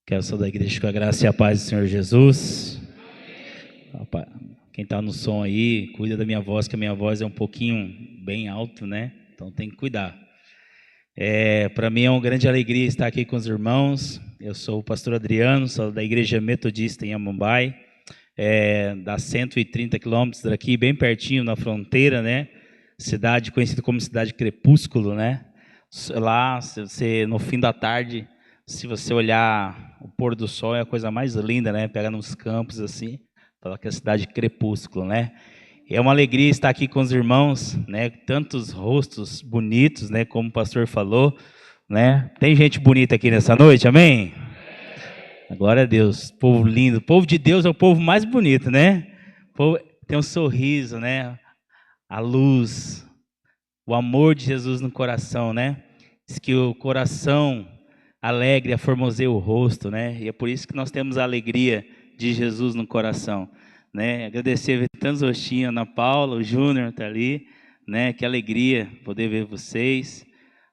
Quero saudar a igreja com a graça e a paz do Senhor Jesus. Quem está no som aí, cuida da minha voz, que a minha voz é um pouquinho bem alto, né? Então tem que cuidar. Para mim é uma grande alegria estar aqui com os irmãos. Eu sou o pastor Adriano, sou da Igreja Metodista em Amambai, dá 130 quilômetros daqui, bem pertinho na fronteira, né? Cidade conhecida como Cidade Crepúsculo, né? Lá, no fim da tarde, se você olhar o pôr do sol, é a coisa mais linda, né? Pega nos campos assim, fala que é a cidade Crepúsculo, né? É uma alegria estar aqui com os irmãos, né? Tantos rostos bonitos, né? Como o pastor falou, né? Tem gente bonita aqui nessa noite, amém? Glória a Deus, povo lindo. O povo de Deus é o povo mais bonito, né? O povo tem um sorriso, né? A luz, o amor de Jesus no coração, né? Diz que o coração alegre aformoseia o rosto, né? E é por isso que nós temos a alegria de Jesus no coração, né? Agradecer ver tantos rostinhos, Ana Paula, o Júnior está ali, né? Que alegria poder ver vocês.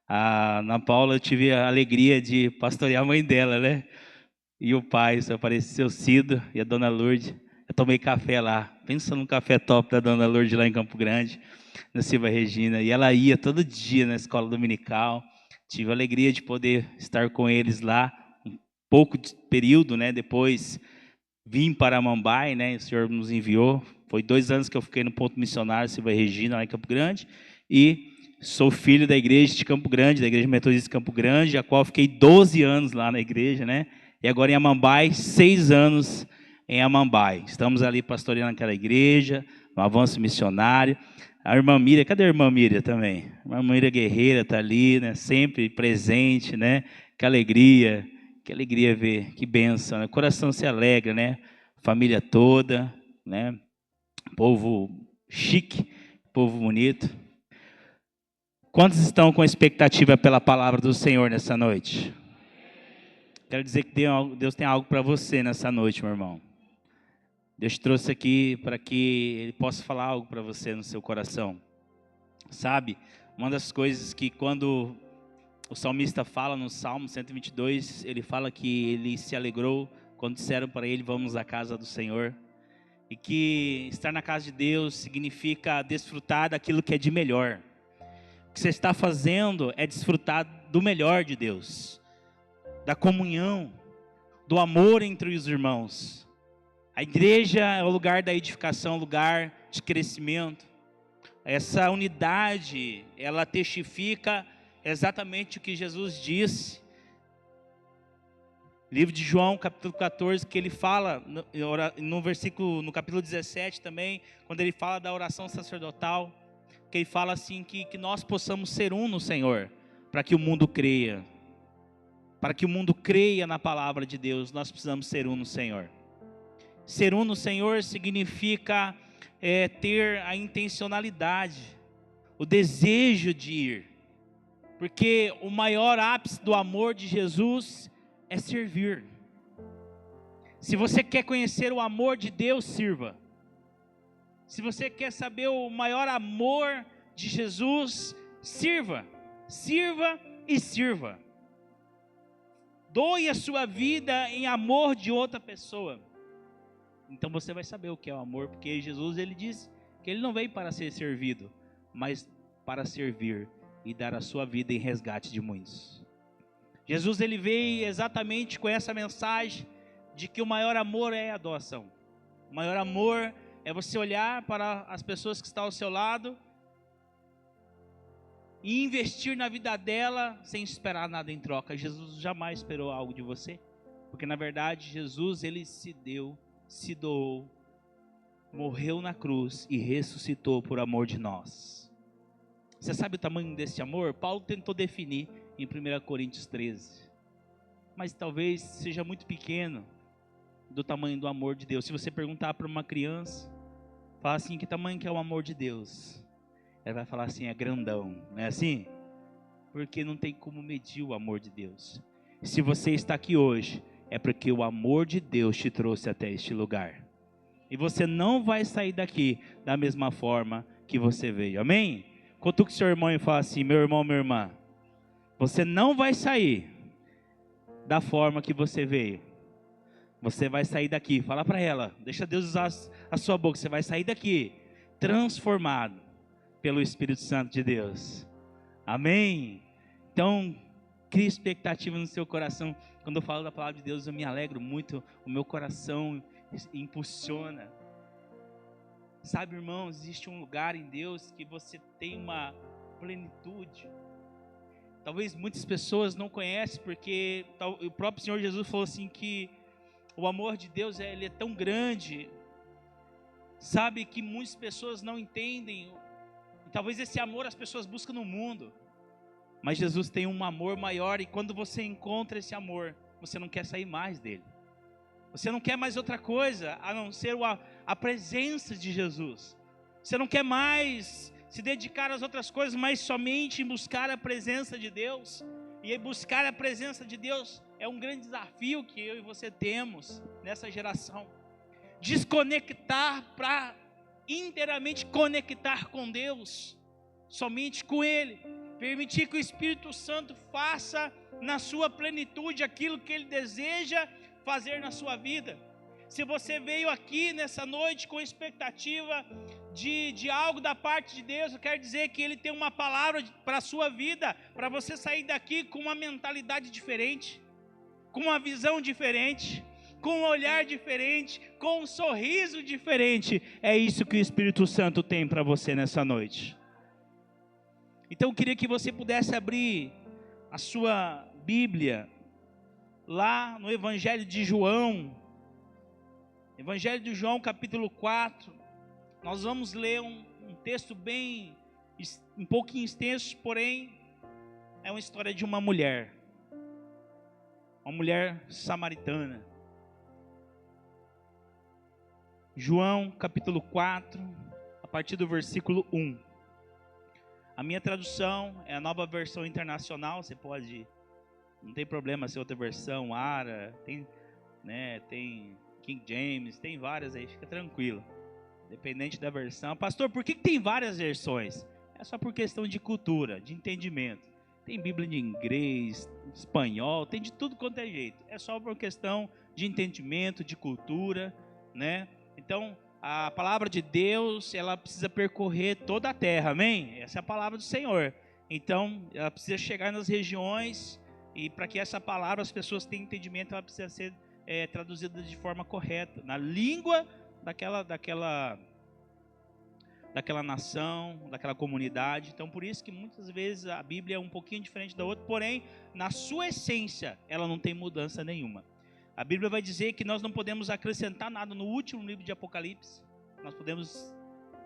A Ana Paula, eu tive a alegria de pastorear a mãe dela, né? E o pai, só apareceu Cido e a Dona Lourdes. Eu tomei café lá, pensa num café top da Dona Lourdes lá em Campo Grande, na Silva Regina, e ela ia todo dia na escola dominical. Tive a alegria de poder estar com eles lá, um pouco de período, né? Depois vim para Amambai, né? O Senhor nos enviou. Foi 2 anos que eu fiquei no ponto missionário Silva Regina, lá em Campo Grande, e sou filho da igreja de Campo Grande, da igreja metodista de Campo Grande, a qual fiquei 12 anos lá na igreja, né? E agora em Amambai, 6 anos em Amambai. Estamos ali pastoreando aquela igreja, no avanço missionário. A irmã Miriam, cadê a irmã Miriam também? A irmã Miriam Guerreira está ali, né? Sempre presente, né? Que alegria ver, que bênção, né? O coração se alegra, né? Família toda, né? Povo chique, povo bonito. Quantos estão com expectativa pela palavra do Senhor nessa noite? Quero dizer que Deus tem algo para você nessa noite, meu irmão. Deus te trouxe aqui para que Ele possa falar algo para você no seu coração. Sabe, uma das coisas que quando o salmista fala no Salmo 122, ele fala que ele se alegrou quando disseram para ele, vamos à casa do Senhor. E que estar na casa de Deus significa desfrutar daquilo que é de melhor. O que você está fazendo é desfrutar do melhor de Deus. Da comunhão, do amor entre os irmãos. A igreja é o lugar da edificação, lugar de crescimento. Essa unidade, ela testifica exatamente o que Jesus disse. Livro de João, capítulo 14, que ele fala, no capítulo 17 também, quando ele fala da oração sacerdotal, que ele fala assim, que nós possamos ser um no Senhor, para que o mundo creia. Para que o mundo creia na palavra de Deus, nós precisamos ser um no Senhor. Ser um no Senhor significa ter a intencionalidade, o desejo de ir. Porque o maior ápice do amor de Jesus é servir. Se você quer conhecer o amor de Deus, sirva. Se você quer saber o maior amor de Jesus, sirva. Sirva e sirva. Doe a sua vida em amor de outra pessoa. Então você vai saber o que é o amor, porque Jesus, ele diz que ele não veio para ser servido, mas para servir e dar a sua vida em resgate de muitos. Jesus, ele veio exatamente com essa mensagem de que o maior amor é a doação. O maior amor é você olhar para as pessoas que estão ao seu lado e investir na vida dela sem esperar nada em troca. Jesus jamais esperou algo de você, porque na verdade Jesus, ele se deu, se doou, morreu na cruz e ressuscitou por amor de nós. Você sabe o tamanho desse amor? Paulo tentou definir em 1 Coríntios 13, mas talvez seja muito pequeno do tamanho do amor de Deus. Se você perguntar para uma criança, fala assim, que tamanho que é o amor de Deus? Ela vai falar assim, é grandão, não é assim? Porque não tem como medir o amor de Deus. Se você está aqui hoje, é porque o amor de Deus te trouxe até este lugar. E você não vai sair daqui da mesma forma que você veio, amém? Cutuca o seu irmão e fala assim, meu irmão, minha irmã, você não vai sair da forma que você veio. Você vai sair daqui, fala para ela, deixa Deus usar a sua boca, você vai sair daqui transformado pelo Espírito Santo de Deus. Amém? Então, crie expectativa no seu coração. Quando eu falo da palavra de Deus, eu me alegro muito, o meu coração impulsiona. Sabe, irmãos, existe um lugar em Deus que você tem uma plenitude. Talvez muitas pessoas não conhecem, porque o próprio Senhor Jesus falou assim que o amor de Deus ele é tão grande, sabe, que muitas pessoas não entendem. E talvez esse amor as pessoas buscam no mundo, mas Jesus tem um amor maior, e quando você encontra esse amor, você não quer sair mais dele. Você não quer mais outra coisa a não ser a presença de Jesus. Você não quer mais se dedicar às outras coisas, mas somente em buscar a presença de Deus. E buscar a presença de Deus é um grande desafio que eu e você temos nessa geração. Desconectar para inteiramente conectar com Deus, somente com Ele. Permitir que o Espírito Santo faça na sua plenitude aquilo que Ele deseja fazer na sua vida. Se você veio aqui nessa noite com expectativa de algo da parte de Deus, eu quero dizer que Ele tem uma palavra para a sua vida, para você sair daqui com uma mentalidade diferente, com uma visão diferente, com um olhar diferente, com um sorriso diferente. É isso que o Espírito Santo tem para você nessa noite. Então eu queria que você pudesse abrir a sua Bíblia lá no Evangelho de João. Evangelho de João, capítulo 4. Nós vamos ler um texto um pouquinho extenso, porém é uma história de uma mulher samaritana. João, capítulo 4, a partir do versículo 1. A minha tradução é a Nova Versão Internacional. Você pode, não tem problema ser outra versão, ARA, tem King James, tem várias aí, fica tranquilo, dependente da versão. Pastor, por que tem várias versões? É só por questão de cultura, de entendimento. Tem Bíblia em inglês, espanhol, tem de tudo quanto é jeito. É só por questão de entendimento, de cultura, né? Então, a palavra de Deus, ela precisa percorrer toda a terra, amém? Essa é a palavra do Senhor. Então, ela precisa chegar nas regiões, e para que essa palavra as pessoas tenham entendimento, ela precisa ser traduzida de forma correta, na língua daquela nação, daquela comunidade. Então por isso que muitas vezes a Bíblia é um pouquinho diferente da outra, porém na sua essência ela não tem mudança nenhuma. A Bíblia vai dizer que nós não podemos acrescentar nada no último livro de Apocalipse, nós podemos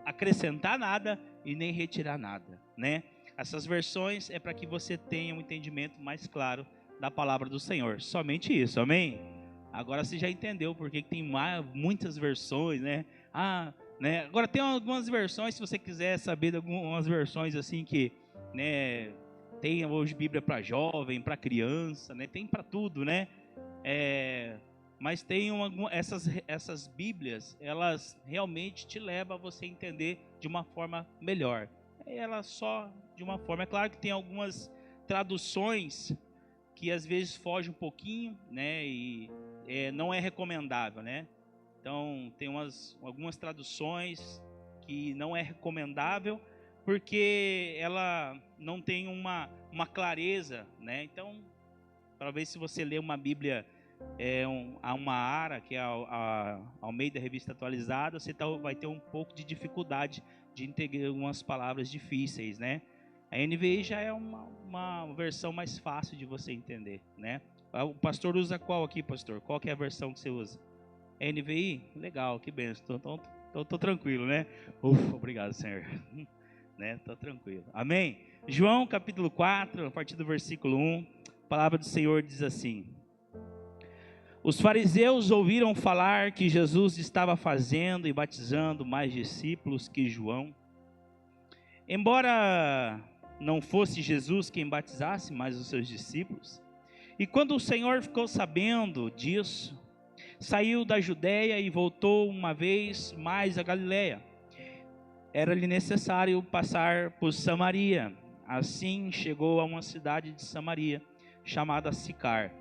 acrescentar nada e nem retirar nada, né? Essas versões é para que você tenha um entendimento mais claro da palavra do Senhor, somente isso, amém? Agora você já entendeu por que tem muitas versões, né? Agora tem algumas versões, se você quiser saber de algumas versões assim que, né, tem hoje Bíblia para jovem, para criança, né? Tem para tudo, né? Mas tem essas Bíblias, elas realmente te levam a você entender de uma forma melhor. Ela só de uma forma, é claro que tem algumas traduções que às vezes foge um pouquinho, né, e não é recomendável, né? Então tem algumas traduções que não é recomendável porque ela não tem uma clareza, né? Então, talvez se você ler uma Bíblia, uma ARA, que é a Almeida Revista Atualizada, você vai ter um pouco de dificuldade de entender algumas palavras difíceis, né? A NVI já é uma versão mais fácil de você entender, né? O pastor usa qual aqui, pastor? Qual que é a versão que você usa? A NVI? Legal, que benção. Então, tô tranquilo, né? Obrigado, Senhor. Né? Tô tranquilo. Amém? João, capítulo 4, a partir do versículo 1, a palavra do Senhor diz assim: Os fariseus ouviram falar que Jesus estava fazendo e batizando mais discípulos que João. Embora não fosse Jesus quem batizasse, mas os seus discípulos. E quando o Senhor ficou sabendo disso, saiu da Judeia e voltou uma vez mais a Galileia. Era-lhe necessário passar por Samaria. Assim chegou a uma cidade de Samaria, chamada Sicar,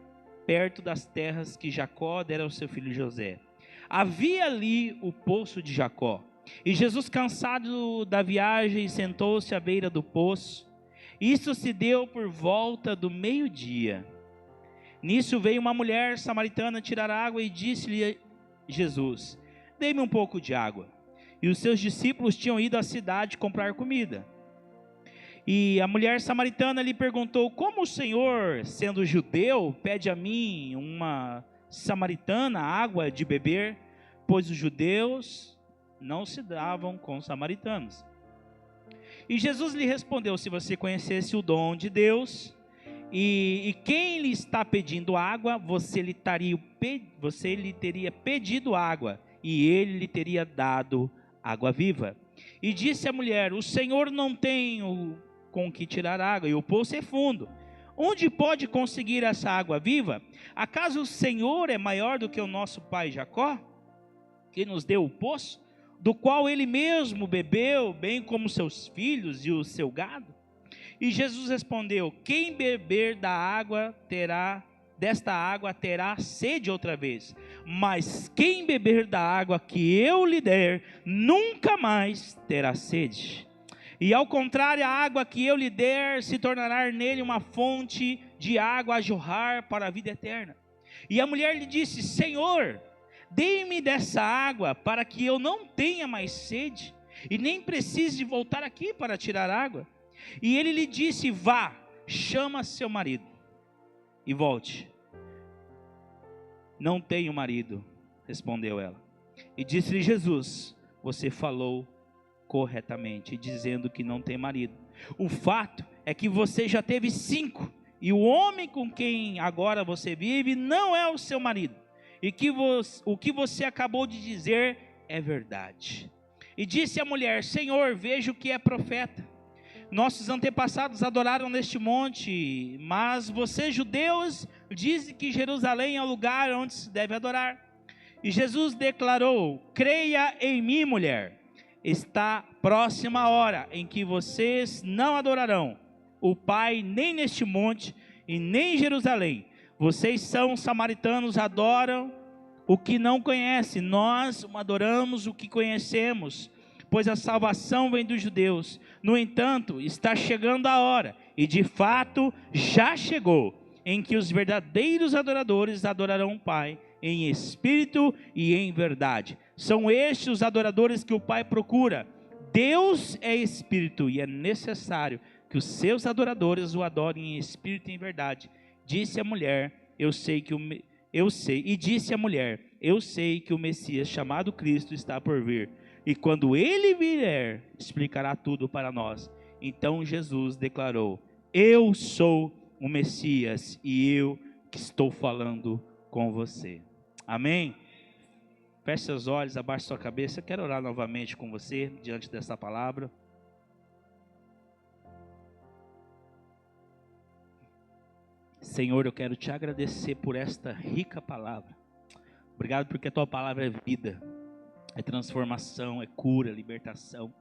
perto das terras que Jacó dera ao seu filho José. Havia ali o poço de Jacó. E Jesus, cansado da viagem, sentou-se à beira do poço. Isso se deu por volta do meio-dia. Nisso veio uma mulher samaritana tirar água e disse-lhe Jesus: dê-me um pouco de água. E os seus discípulos tinham ido à cidade comprar comida. E a mulher samaritana lhe perguntou: como o Senhor, sendo judeu, pede a mim, uma samaritana, água de beber? Pois os judeus não se davam com os samaritanos. E Jesus lhe respondeu: se você conhecesse o dom de Deus, e quem lhe está pedindo água, você lhe teria pedido água, e ele lhe teria dado água viva. E disse a mulher: o Senhor não tem com que tirar água, e o poço é fundo. Onde pode conseguir essa água viva? Acaso o Senhor é maior do que o nosso pai Jacó, que nos deu o poço, do qual ele mesmo bebeu, bem como seus filhos e o seu gado? E Jesus respondeu: quem beber desta água terá sede outra vez, mas quem beber da água que eu lhe der, nunca mais terá sede. E ao contrário, a água que eu lhe der se tornará nele uma fonte de água a jorrar para a vida eterna. E a mulher lhe disse: Senhor, dê-me dessa água, para que eu não tenha mais sede, e nem precise de voltar aqui para tirar água. E ele lhe disse: vá, chama seu marido e volte. Não tenho marido, respondeu ela. E disse-lhe Jesus: você falou corretamente, dizendo que não tem marido. O fato é que você já teve 5, e o homem com quem agora você vive não é o seu marido. E o que você acabou de dizer é verdade. E disse a mulher: Senhor, vejo que é profeta. Nossos antepassados adoraram neste monte, mas vocês, judeus, dizem que Jerusalém é o lugar onde se deve adorar. E Jesus declarou: creia em mim, mulher, está próxima a hora em que vocês não adorarão o Pai nem neste monte e nem em Jerusalém. Vocês são samaritanos, adoram o que não conhecem, nós adoramos o que conhecemos, pois a salvação vem dos judeus. No entanto, está chegando a hora, e de fato já chegou, em que os verdadeiros adoradores adorarão o Pai em espírito e em verdade. São estes os adoradores que o Pai procura. Deus é espírito, e é necessário que os seus adoradores o adorem em espírito e em verdade. Disse a mulher: eu sei que o Messias chamado Cristo está por vir. E quando ele vier, explicará tudo para nós. Então Jesus declarou: eu sou o Messias, e eu que estou falando com você. Amém? Feche seus olhos, abaixe sua cabeça. Eu quero orar novamente com você, diante dessa palavra. Senhor, eu quero te agradecer por esta rica palavra. Obrigado porque a tua palavra é vida, é transformação, é cura, libertação.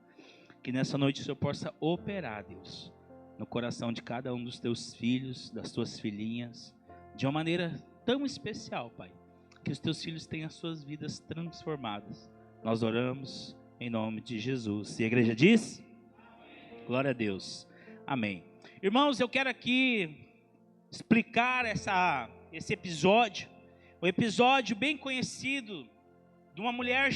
Que nessa noite o Senhor possa operar, Deus, no coração de cada um dos teus filhos, das tuas filhinhas, de uma maneira tão especial, Pai. Que os teus filhos tenham as suas vidas transformadas. Nós oramos em nome de Jesus. E a igreja diz? Amém. Glória a Deus. Amém. Irmãos, eu quero aqui explicar esse episódio. Um episódio bem conhecido de uma mulher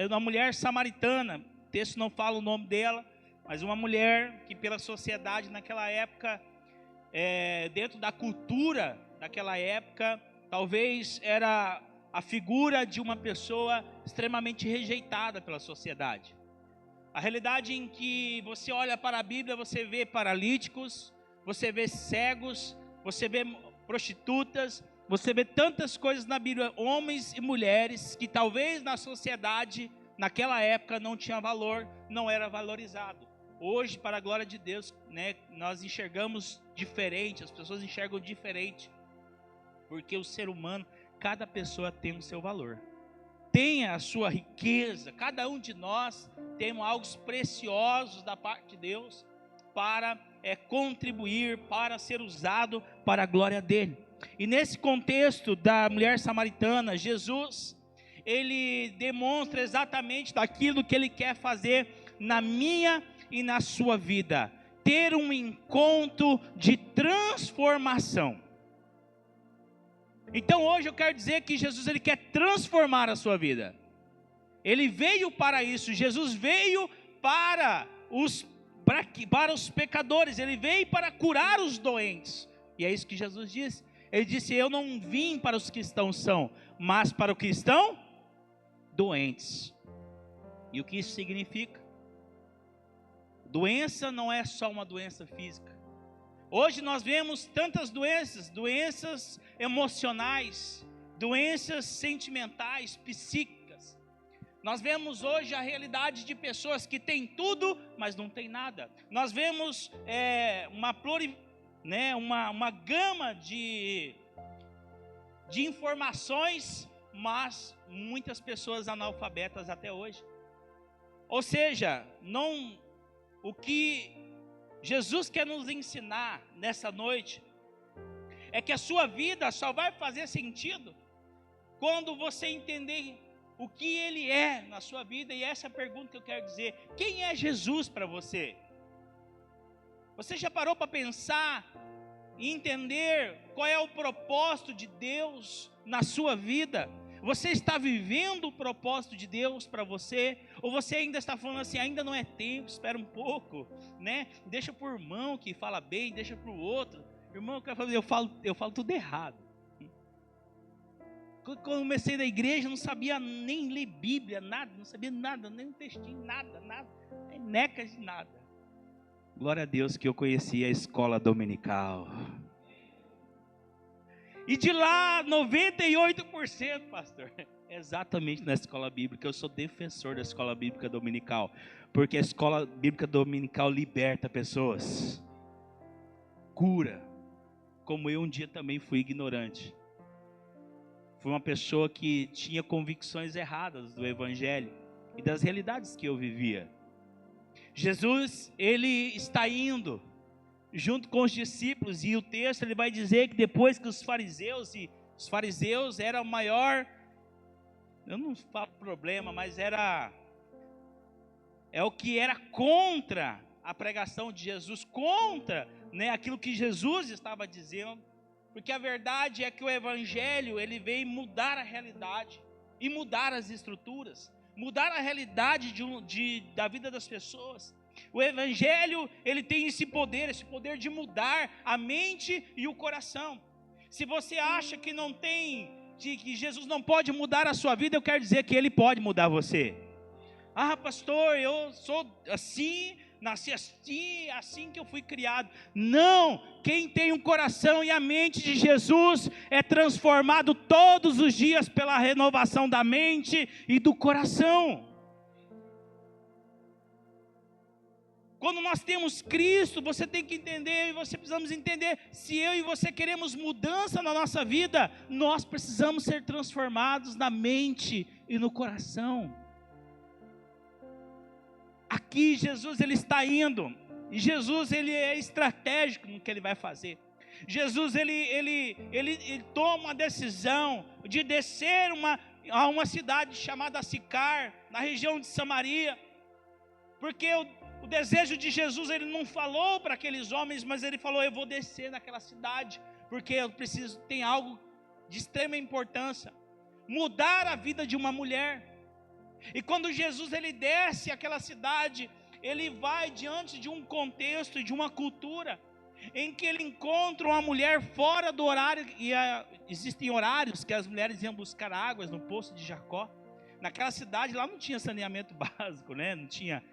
uma mulher samaritana. O texto não fala o nome dela, mas uma mulher que pela sociedade naquela época, dentro da cultura daquela época, talvez era a figura de uma pessoa extremamente rejeitada pela sociedade. A realidade em que você olha para a Bíblia, você vê paralíticos, você vê cegos, você vê prostitutas, você vê tantas coisas na Bíblia, homens e mulheres que talvez na sociedade, naquela época, não tinha valor, não era valorizado. Hoje, para a glória de Deus, né, nós enxergamos diferente, as pessoas enxergam diferente, porque o ser humano, cada pessoa tem o seu valor, tem a sua riqueza. Cada um de nós tem algo preciosos da parte de Deus para contribuir, para ser usado para a glória dele. E nesse contexto da mulher samaritana, Jesus, ele demonstra exatamente daquilo que ele quer fazer na minha e na sua vida. Ter um encontro de transformação. Então hoje eu quero dizer que Jesus, ele quer transformar a sua vida. Ele veio para isso. Jesus veio para os pecadores. Ele veio para curar os doentes. E é isso que Jesus disse. Ele disse: eu não vim para os que estão sãos, mas para os que estão doentes. E o que isso significa? Doença não é só uma doença física. Hoje nós vemos tantas doenças, doenças emocionais, doenças sentimentais, psíquicas. Nós vemos hoje a realidade de pessoas que têm tudo, mas não têm nada. Nós vemos uma gama de informações, mas muitas pessoas analfabetas até hoje. Ou seja, o que Jesus quer nos ensinar nessa noite é que a sua vida só vai fazer sentido quando você entender o que Ele é na sua vida. E essa é a pergunta que eu quero dizer: quem é Jesus para você? Você já parou para pensar e entender qual é o propósito de Deus na sua vida? Você está vivendo o propósito de Deus para você? Ou você ainda está falando assim: ainda não é tempo, espera um pouco, né? Deixa para o irmão que fala bem, deixa para o outro. Irmão, eu falo tudo errado. Quando eu comecei na igreja, não sabia nem ler Bíblia, nada, não sabia nada, nem um textinho, nada, necas de nada. Glória a Deus que eu conheci a escola dominical. E de lá, 98%, pastor, exatamente na escola bíblica. Eu sou defensor da escola bíblica dominical, porque a escola bíblica dominical liberta pessoas, cura. Como eu um dia também fui ignorante. Fui uma pessoa que tinha convicções erradas do evangelho e das realidades que eu vivia. Jesus, ele está indo junto com os discípulos, e o texto ele vai dizer que depois que os fariseus era o maior, eu não falo problema, mas é o que era contra a pregação de Jesus, contra, né, aquilo que Jesus estava dizendo, porque a verdade é que o evangelho ele veio mudar a realidade e mudar as estruturas, mudar a realidade da vida das pessoas. O evangelho, ele tem esse poder de mudar a mente e o coração. Se você acha que não tem, que Jesus não pode mudar a sua vida, eu quero dizer que Ele pode mudar você. Ah, pastor, eu sou assim, nasci assim que eu fui criado. Não, quem tem um coração e a mente de Jesus é transformado todos os dias pela renovação da mente e do coração. Quando nós temos Cristo, você tem que entender, e você precisamos entender, se eu e você queremos mudança na nossa vida, nós precisamos ser transformados na mente e no coração. Aqui Jesus ele está indo, e Jesus ele é estratégico no que ele vai fazer. Jesus ele toma a decisão de descer a uma cidade chamada Sicar, na região de Samaria, porque o desejo de Jesus, ele não falou para aqueles homens, mas ele falou: eu vou descer naquela cidade, porque eu preciso, tem algo de extrema importância, mudar a vida de uma mulher. E quando Jesus ele desce aquela cidade, ele vai diante de um contexto, de uma cultura, em que ele encontra uma mulher fora do horário, e existem horários que as mulheres iam buscar águas no poço de Jacó. Naquela cidade lá não tinha saneamento básico, né? Não tinha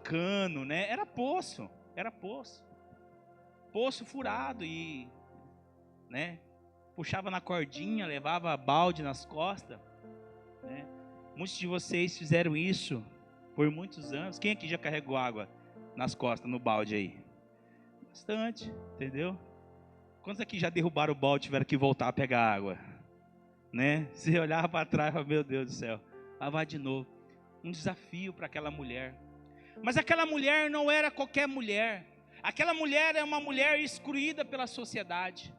cano, né? Era poço furado, e, né, puxava na cordinha, levava balde nas costas, né? Muitos de vocês fizeram isso por muitos anos. Quem aqui já carregou água nas costas, no balde aí? Bastante, entendeu? Quantos aqui já derrubaram o balde e tiveram que voltar a pegar água? Né? Você olhava para trás e falava: meu Deus do céu, lá vai de novo. Um desafio para aquela mulher. Mas aquela mulher não era qualquer mulher. Aquela mulher é uma mulher excluída pela sociedade.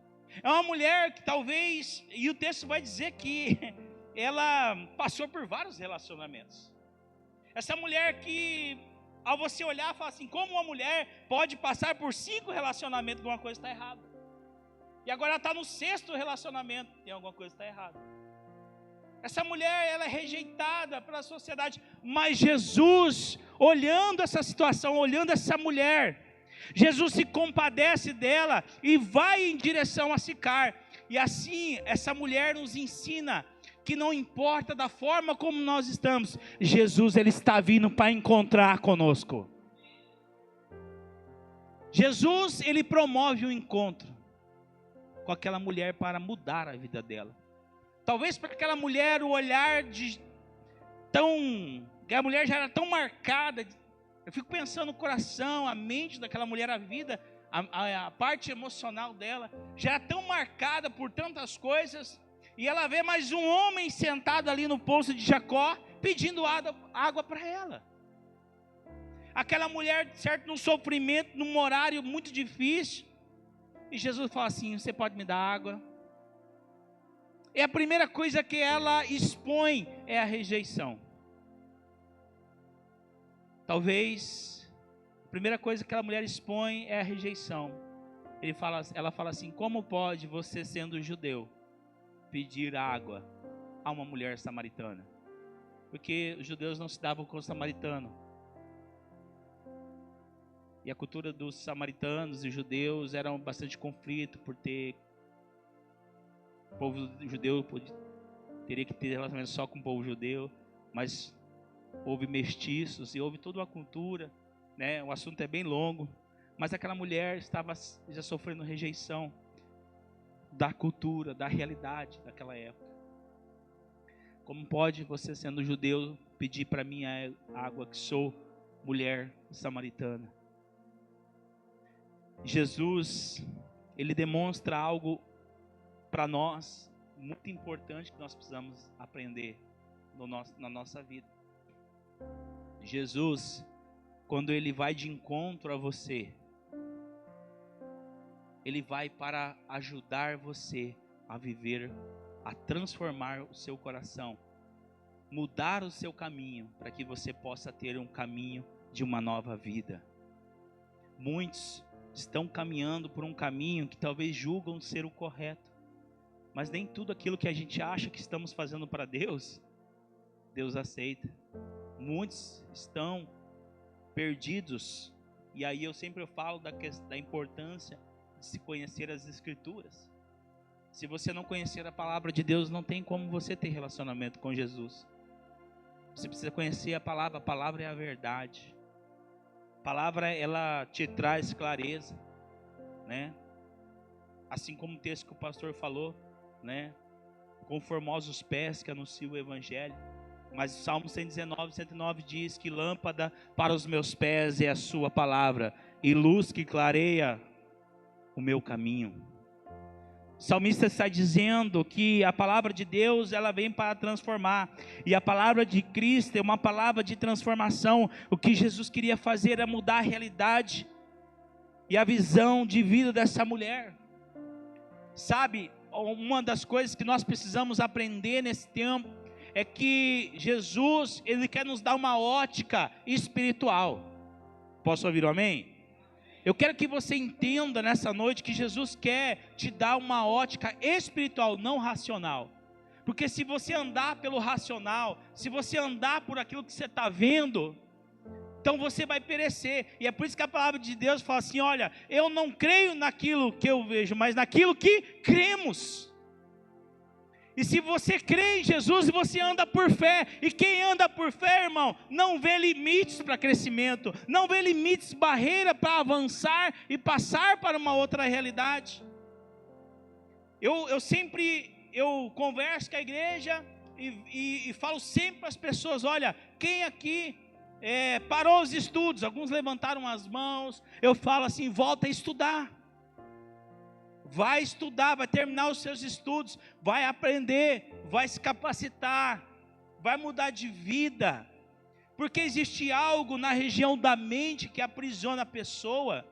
É uma mulher que talvez, e o texto vai dizer que ela passou por vários relacionamentos. Essa mulher que, ao você olhar, fala assim, como uma mulher pode passar por 5 relacionamentos, alguma coisa está errada. E agora ela está no 6º relacionamento, e alguma coisa está errada. Essa mulher, ela é rejeitada pela sociedade, mas Jesus, olhando essa situação, olhando essa mulher, Jesus se compadece dela e vai em direção a Sicar. E assim, essa mulher nos ensina que não importa da forma como nós estamos, Jesus, ele está vindo para encontrar conosco. Jesus, ele promove um encontro com aquela mulher para mudar a vida dela. Talvez para aquela mulher o olhar que a mulher já era tão marcada. Eu fico pensando no coração, a mente daquela mulher, a vida, a parte emocional dela já era tão marcada por tantas coisas. E ela vê mais um homem sentado ali no poço de Jacó, pedindo água para ela. Aquela mulher, certo, num sofrimento, num horário muito difícil. E Jesus fala assim, você pode me dar água? E a primeira coisa que ela expõe é a rejeição. Talvez, a primeira coisa que aquela mulher expõe é a rejeição. Ela fala assim, como pode você, sendo judeu, pedir água a uma mulher samaritana? Porque os judeus não se davam com o samaritano. E a cultura dos samaritanos e judeus era bastante conflito, por ter... O povo judeu teria que ter relacionamento só com o povo judeu, mas houve mestiços e houve toda uma cultura, né? O assunto é bem longo, mas aquela mulher estava já sofrendo rejeição da cultura, da realidade daquela época. Como pode você, sendo judeu, pedir para mim a água, que sou mulher samaritana? Jesus, ele demonstra algo para nós muito importante que nós precisamos aprender na nossa vida. Jesus, quando ele vai de encontro a você, ele vai para ajudar você a viver, a transformar o seu coração, mudar o seu caminho, para que você possa ter um caminho de uma nova vida. Muitos estão caminhando por um caminho que talvez julgam ser o correto, mas nem tudo aquilo que a gente acha que estamos fazendo para Deus, Deus aceita. Muitos estão perdidos, e aí eu sempre falo da importância de se conhecer as Escrituras. Se você não conhecer a palavra de Deus, não tem como você ter relacionamento com Jesus. Você precisa conhecer a palavra é a verdade. A palavra, ela te traz clareza, né? Assim como o texto que o pastor falou, né? Com formosos pés que anunciam o Evangelho. Mas o Salmo 119, 109 diz que lâmpada para os meus pés é a sua palavra, e luz que clareia o meu caminho. O salmista está dizendo que a palavra de Deus, ela vem para transformar, e a palavra de Cristo é uma palavra de transformação. O que Jesus queria fazer era mudar a realidade e a visão de vida dessa mulher. Sabe, uma das coisas que nós precisamos aprender nesse tempo é que Jesus, ele quer nos dar uma ótica espiritual. Posso ouvir um amém? Eu quero que você entenda nessa noite que Jesus quer te dar uma ótica espiritual, não racional. Porque se você andar pelo racional, se você andar por aquilo que você está vendo, então você vai perecer. E é por isso que a palavra de Deus fala assim, olha, eu não creio naquilo que eu vejo, mas naquilo que cremos. E se você crê em Jesus, você anda por fé. E quem anda por fé, irmão, não vê limites para crescimento, não vê limites, barreira para avançar e passar para uma outra realidade. Eu converso com a igreja e falo sempre para as pessoas, olha, quem aqui parou os estudos? Alguns levantaram as mãos. Eu falo assim, volta a estudar. Vai estudar, vai terminar os seus estudos, vai aprender, vai se capacitar, vai mudar de vida, porque existe algo na região da mente que aprisiona a pessoa,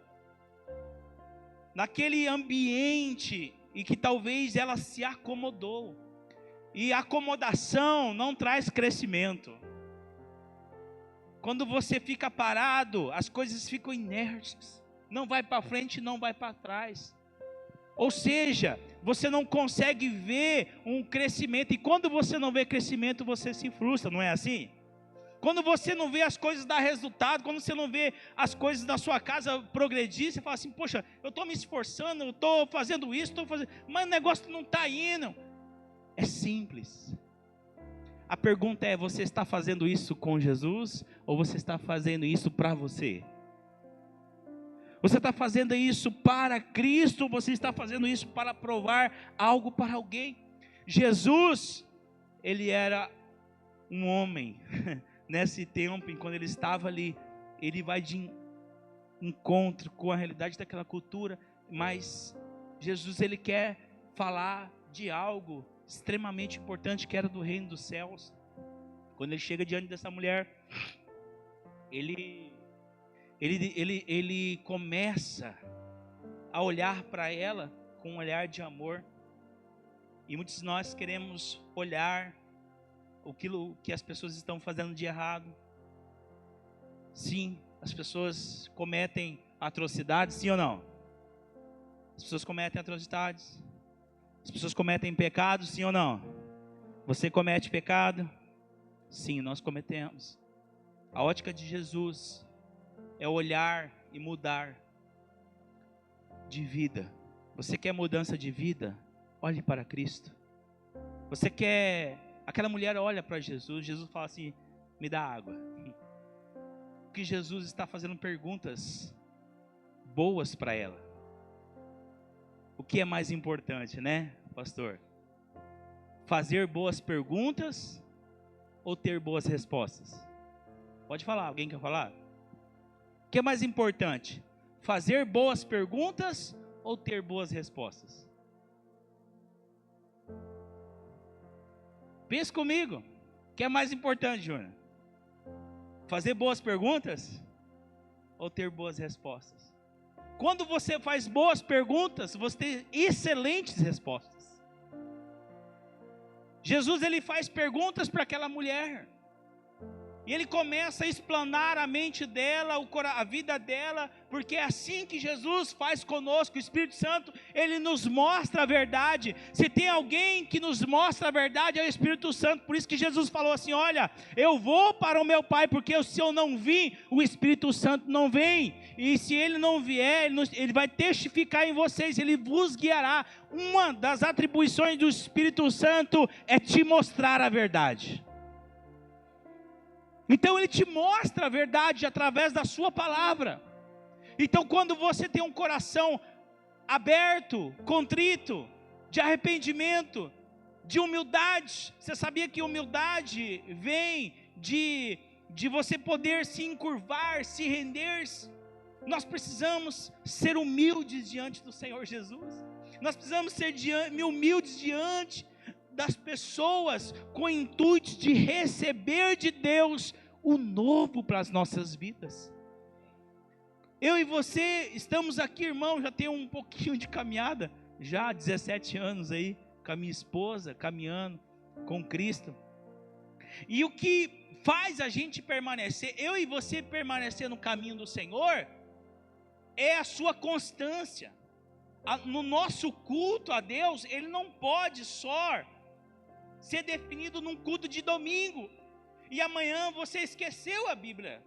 naquele ambiente e que talvez ela se acomodou. E acomodação não traz crescimento. Quando você fica parado, as coisas ficam inertes. Não vai para frente, não vai para trás. Ou seja, você não consegue ver um crescimento. E quando você não vê crescimento, você se frustra, não é assim? Quando você não vê as coisas dar resultado, quando você não vê as coisas da sua casa progredir, você fala assim, poxa, eu estou me esforçando, eu estou fazendo isso, mas o negócio não está indo. É simples. A pergunta é, você está fazendo isso com Jesus ou você está fazendo isso para você? Você está fazendo isso para Cristo ou você está fazendo isso para provar algo para alguém? Jesus, ele era um homem. Nesse tempo, quando ele estava ali, ele vai de encontro com a realidade daquela cultura, mas Jesus, ele quer falar de algo extremamente importante, que era do reino dos céus. Quando ele chega diante dessa mulher, ele começa a olhar para ela com um olhar de amor. E muitos de nós queremos olhar aquilo que as pessoas estão fazendo de errado. Sim, as pessoas cometem atrocidades, sim ou não? As pessoas cometem atrocidades. As pessoas cometem pecados, sim ou não? Você comete pecado? Sim, nós cometemos. A ótica de Jesus é olhar e mudar de vida. Você quer mudança de vida? Olhe para Cristo. Você quer... Aquela mulher olha para Jesus, Jesus fala assim, me dá água. Porque Jesus está fazendo perguntas boas para ela. O que é mais importante, né, pastor? Fazer boas perguntas ou ter boas respostas? Pode falar, alguém quer falar? O que é mais importante? Fazer boas perguntas ou ter boas respostas? Pensa comigo. O que é mais importante, Júnior? Fazer boas perguntas ou ter boas respostas? Quando você faz boas perguntas, você tem excelentes respostas. Jesus, ele faz perguntas para aquela mulher. E ele começa a explanar a mente dela, a vida dela, porque é assim que Jesus faz conosco. O Espírito Santo, ele nos mostra a verdade. Se tem alguém que nos mostra a verdade, é o Espírito Santo. Por isso que Jesus falou assim, olha, eu vou para o meu Pai, porque se eu não vir, o Espírito Santo não vem. E se ele não vier, ele vai testificar em vocês, ele vos guiará. Uma das atribuições do Espírito Santo é te mostrar a verdade. Então ele te mostra a verdade através da sua palavra. Então quando você tem um coração aberto, contrito, de arrependimento, de humildade, você sabia que humildade vem de você poder se encurvar, se render? Nós precisamos ser humildes diante do Senhor Jesus. Nós precisamos ser humildes diante das pessoas, com o intuito de receber de Deus o novo para as nossas vidas. Eu e você estamos aqui, irmão, já tem um pouquinho de caminhada, já há 17 anos aí, com a minha esposa, caminhando com Cristo. E o que faz a gente permanecer, eu e você permanecer no caminho do Senhor, é a sua constância. No nosso culto a Deus, ele não pode só ser definido num culto de domingo, e amanhã você esqueceu a Bíblia,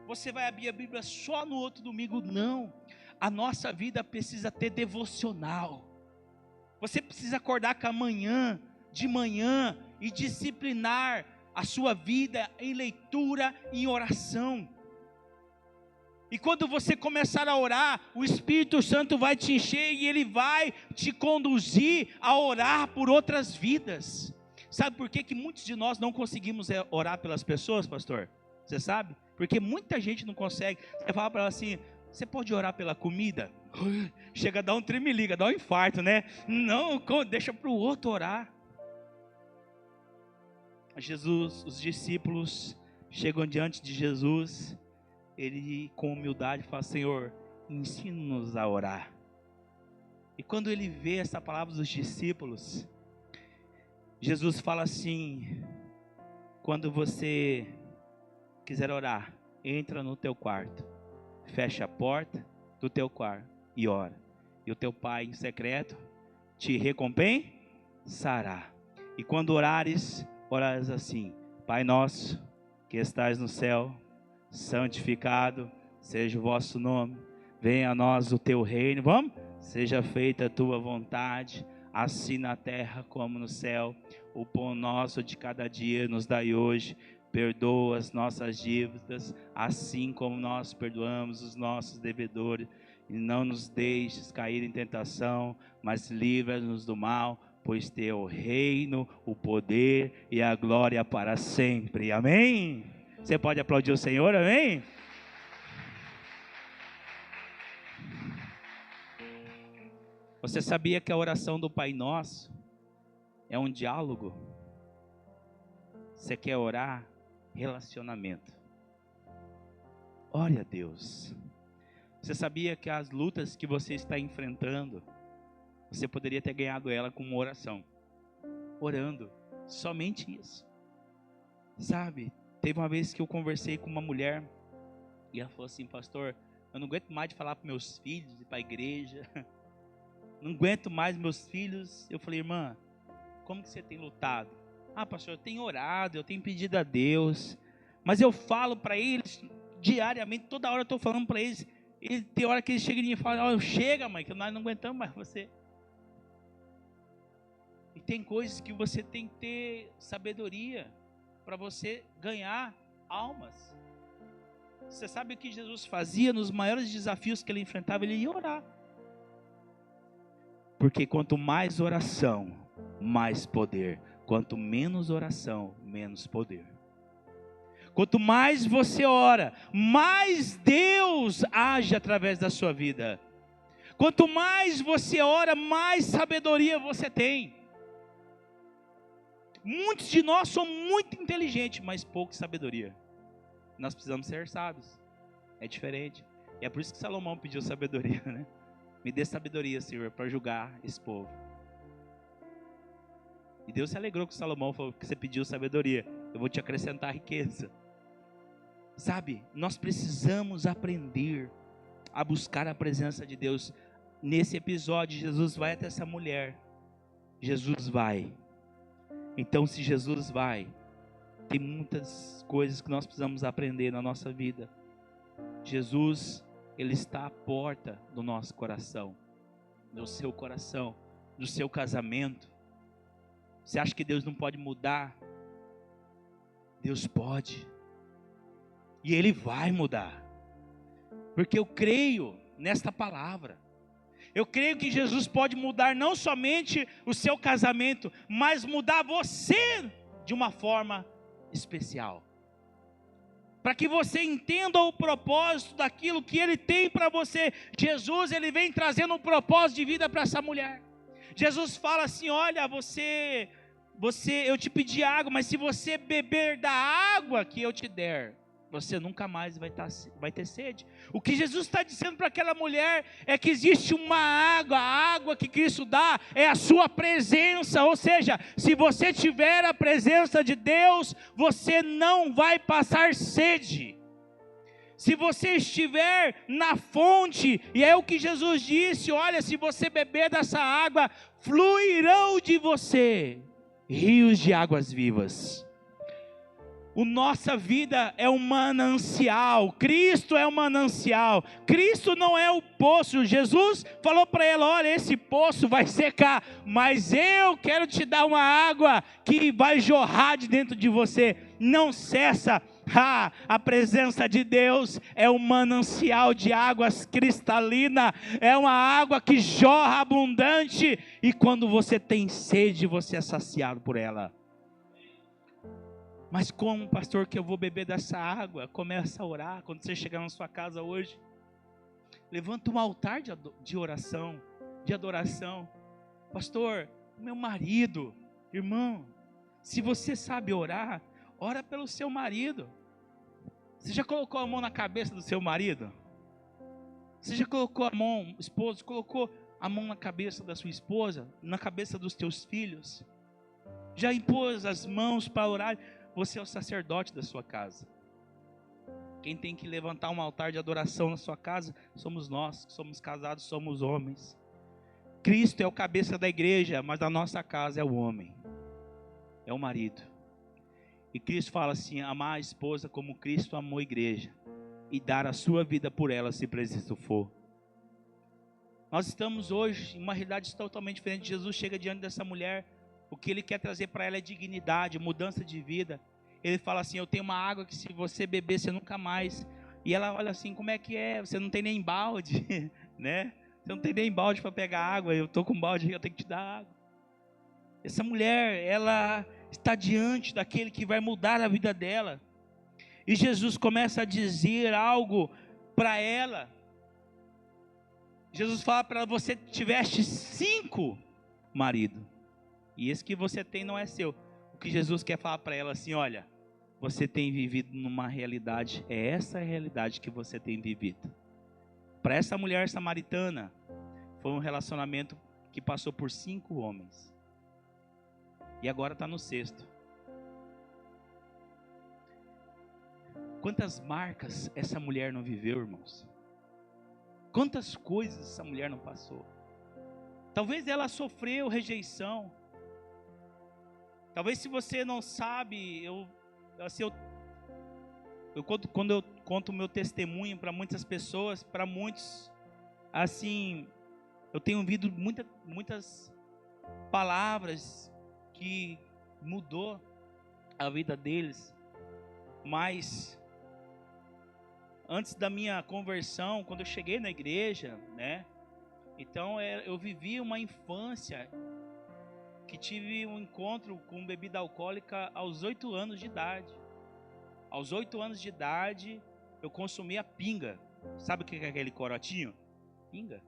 você vai abrir a Bíblia só no outro domingo. Não, a nossa vida precisa ter devocional. Você precisa acordar de manhã e disciplinar a sua vida em leitura e em oração. E quando você começar a orar, o Espírito Santo vai te encher e ele vai te conduzir a orar por outras vidas. Sabe por que muitos de nós não conseguimos orar pelas pessoas, pastor? Você sabe? Porque muita gente não consegue. Você fala para ela assim, você pode orar pela comida? Chega a dar um tremelica, dá um infarto, né? Não, deixa para o outro orar. Jesus, os discípulos chegam diante de Jesus, ele com humildade fala, Senhor, ensina-nos a orar. E quando ele vê essa palavra dos discípulos, Jesus fala assim: quando você quiser orar, entra no teu quarto, fecha a porta do teu quarto e ora. E o teu Pai em secreto te recompensará. E quando orares, orares assim: Pai nosso, que estais no céu, santificado seja o vosso nome. Venha a nós o teu reino. Vamos? Seja feita a tua vontade, assim na terra como no céu. O pão nosso de cada dia nos dai hoje. Perdoa as nossas dívidas, assim como nós perdoamos os nossos devedores. E não nos deixes cair em tentação, mas livra-nos do mal, pois teu é o reino, o poder e a glória para sempre. Amém? Você pode aplaudir o Senhor, amém? Você sabia que a oração do Pai Nosso é um diálogo? Você quer orar? Relacionamento. Ore a Deus. Você sabia que as lutas que você está enfrentando, você poderia ter ganhado ela com uma oração? Orando. Somente isso. Sabe, teve uma vez que eu conversei com uma mulher e ela falou assim: pastor, eu não aguento mais de falar para meus filhos e para a igreja. Não aguento mais meus filhos. Eu falei: irmã, como que você tem lutado? Ah, pastor, eu tenho orado, eu tenho pedido a Deus, mas eu falo para eles diariamente, toda hora eu estou falando para eles. Tem hora que eles chegam em mim e falam: chega, mãe, que nós não aguentamos mais você. E tem coisas que você tem que ter sabedoria para você ganhar almas. Você sabe o que Jesus fazia nos maiores desafios que ele enfrentava? Ele ia orar. Porque quanto mais oração, mais poder. Quanto menos oração, menos poder. Quanto mais você ora, mais Deus age através da sua vida. Quanto mais você ora, mais sabedoria você tem. Muitos de nós somos muito inteligentes, mas pouca sabedoria. Nós precisamos ser sábios. É diferente. E é por isso que Salomão pediu sabedoria, né? Me dê sabedoria, Senhor, para julgar esse povo. E Deus se alegrou com Salomão, falou que você pediu sabedoria. Eu vou te acrescentar riqueza. Sabe, nós precisamos aprender a buscar a presença de Deus. Nesse episódio, Jesus vai até essa mulher. Jesus vai. Então, se Jesus vai, tem muitas coisas que nós precisamos aprender na nossa vida. Jesus, Ele está à porta do nosso coração, do seu coração, do seu casamento. Você acha que Deus não pode mudar? Deus pode. E Ele vai mudar. Porque eu creio nesta palavra. Eu creio que Jesus pode mudar não somente o seu casamento, mas mudar você de uma forma especial. Para que você entenda o propósito daquilo que Ele tem para você. Jesus, Ele vem trazendo um propósito de vida para essa mulher. Jesus fala assim: olha, eu te pedi água, mas se você beber da água que eu te der, você nunca mais vai ter sede. O que Jesus está dizendo para aquela mulher é que existe uma água, a água que Cristo dá é a sua presença. Ou seja, se você tiver a presença de Deus, você não vai passar sede. Se você estiver na fonte, e é o que Jesus disse: olha, se você beber dessa água, fluirão de você rios de águas vivas. A nossa vida é um manancial. Cristo é um manancial. Cristo não é o poço. Jesus falou para ela: olha, esse poço vai secar, mas eu quero te dar uma água que vai jorrar de dentro de você. Não cessa. A presença de Deus é um manancial de águas cristalina. É uma água que jorra abundante. E quando você tem sede, você é saciado por ela. Mas como, pastor, que eu vou beber dessa água? Começa a orar. Quando você chegar na sua casa hoje, levanta um altar de oração, de adoração. Pastor, meu marido, irmão, se você sabe orar, ora pelo seu marido. Você já colocou a mão na cabeça do seu marido? Você já colocou a mão, esposo, colocou a mão na cabeça da sua esposa, na cabeça dos teus filhos? Já impôs as mãos para orar? Você é o sacerdote da sua casa. Quem tem que levantar um altar de adoração na sua casa somos nós, que somos casados, somos homens. Cristo é o cabeça da igreja, mas da nossa casa é o homem, é o marido. E Cristo fala assim: amar a esposa como Cristo amou a igreja e dar a sua vida por ela, se preciso for. Nós estamos hoje em uma realidade totalmente diferente. Jesus chega diante dessa mulher, o que ele quer trazer para ela é dignidade, mudança de vida. Ele fala assim: eu tenho uma água que se você beber, você nunca mais. E ela olha assim: como é que é? Você não tem nem balde, né? Você não tem nem balde para pegar água, eu estou com balde, eu tenho que te dar água. Essa mulher, ela está diante daquele que vai mudar a vida dela. E Jesus começa a dizer algo para ela. Jesus fala para ela: você tiveste 5 maridos, e esse que você tem não é seu. O que Jesus quer falar para ela assim: olha, você tem vivido numa realidade, é essa a realidade que você tem vivido. Para essa mulher samaritana, foi um relacionamento que passou por 5 homens. E agora está no 6º. Quantas marcas essa mulher não viveu, irmãos? Quantas coisas essa mulher não passou? Talvez ela sofreu rejeição. Talvez, se você não sabe, quando eu conto o meu testemunho para muitas pessoas, para muitos, assim, eu tenho ouvido muitas palavras que mudou a vida deles. Mas antes da minha conversão, quando eu cheguei na igreja, né? Então eu vivi uma infância que tive um encontro com bebida alcoólica aos 8 anos de idade. Aos 8 anos de idade, eu consumia pinga. Sabe o que é aquele corotinho? Pinga.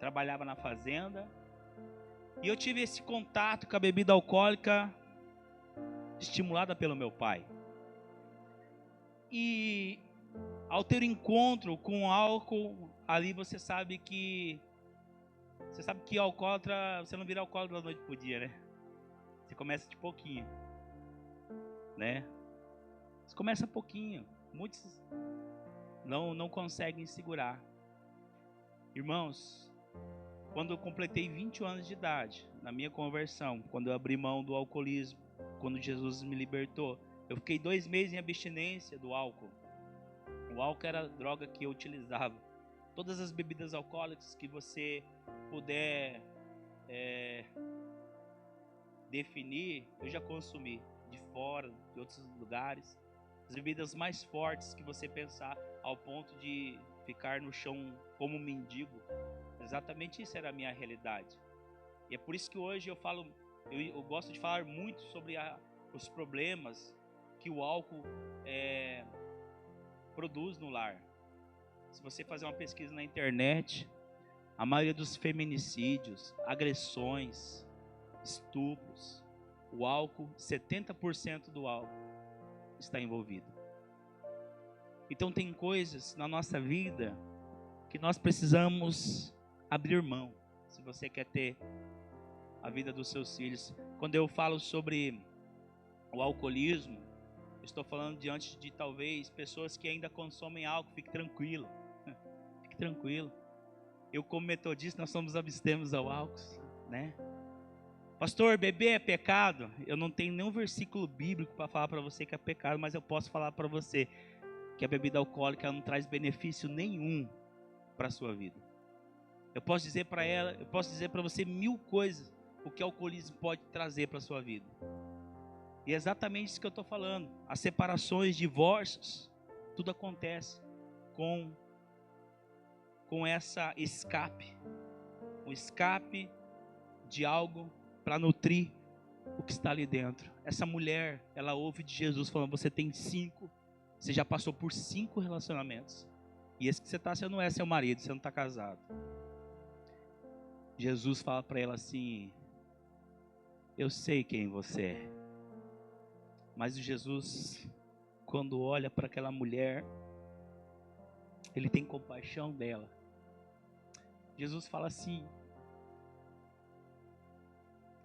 Trabalhava na fazenda. E eu tive esse contato com a bebida alcoólica estimulada pelo meu pai. E ao ter encontro com álcool, ali você sabe que alcoólatra, você não vira alcoólatra da noite pro dia, né? Você começa de pouquinho, né? Você começa pouquinho. Muitos não conseguem segurar. Irmãos, quando eu completei 20 anos de idade, na minha conversão, quando eu abri mão do alcoolismo, quando Jesus me libertou, eu fiquei 2 meses em abstinência do álcool. O álcool era a droga que eu utilizava. Todas as bebidas alcoólicas que você puder definir, eu já consumi. De fora, de outros lugares. As bebidas mais fortes que você pensar, ao ponto de ficar no chão como um mendigo. Exatamente isso era a minha realidade. E é por isso que hoje eu gosto de falar muito sobre os problemas que o álcool produz no lar. Se você fazer uma pesquisa na internet, a maioria dos feminicídios, agressões, estupros, o álcool, 70% do álcool está envolvido. Então tem coisas na nossa vida que nós precisamos abrir mão, se você quer ter a vida dos seus filhos. Quando eu falo sobre o alcoolismo, estou falando diante de talvez pessoas que ainda consomem álcool. Fique tranquilo, fique tranquilo. Eu, como metodista, nós somos abstêmios ao álcool, né? Pastor, beber é pecado? Eu não tenho nenhum versículo bíblico para falar para você que é pecado, mas eu posso falar para você que a bebida alcoólica não traz benefício nenhum para a sua vida. Eu posso dizer para você 1000 coisas o que o alcoolismo pode trazer para a sua vida. E é exatamente isso que eu estou falando. As separações, divórcios, tudo acontece com essa escape. Um escape de algo para nutrir o que está ali dentro. Essa mulher, ela ouve de Jesus falando: você tem 5, você já passou por 5 relacionamentos. E esse que você está, você não é seu marido, você não está casado. Jesus fala para ela assim: eu sei quem você é. Mas Jesus, quando olha para aquela mulher, ele tem compaixão dela. Jesus fala assim: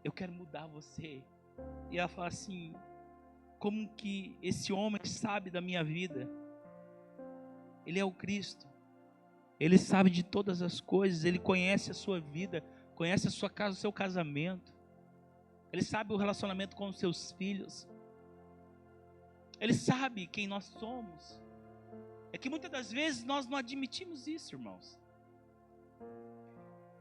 eu quero mudar você. E ela fala assim: como que esse homem sabe da minha vida? Ele é o Cristo. Ele sabe de todas as coisas. Ele conhece a sua vida, conhece a sua casa, o seu casamento. Ele sabe o relacionamento com os seus filhos. Ele sabe quem nós somos. É que muitas das vezes nós não admitimos isso, irmãos.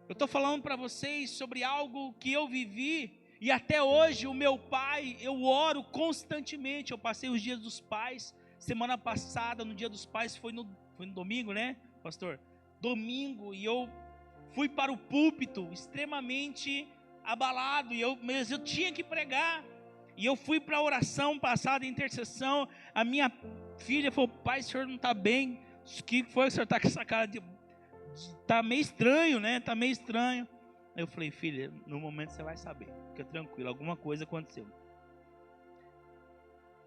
Eu estou falando para vocês sobre algo que eu vivi. E até hoje o meu pai, eu oro constantemente. Eu passei os dias dos pais. Semana passada, no dia dos pais, foi no domingo, né, pastor? Domingo, e eu fui para o púlpito extremamente abalado. Mas eu tinha que pregar. E eu fui para a oração passada, intercessão. A minha filha falou: pai, o senhor não está bem? O que foi que o senhor está com essa cara de... Está meio estranho, né? Está meio estranho. Eu falei: filha, no momento você vai saber. Fica tranquilo, alguma coisa aconteceu.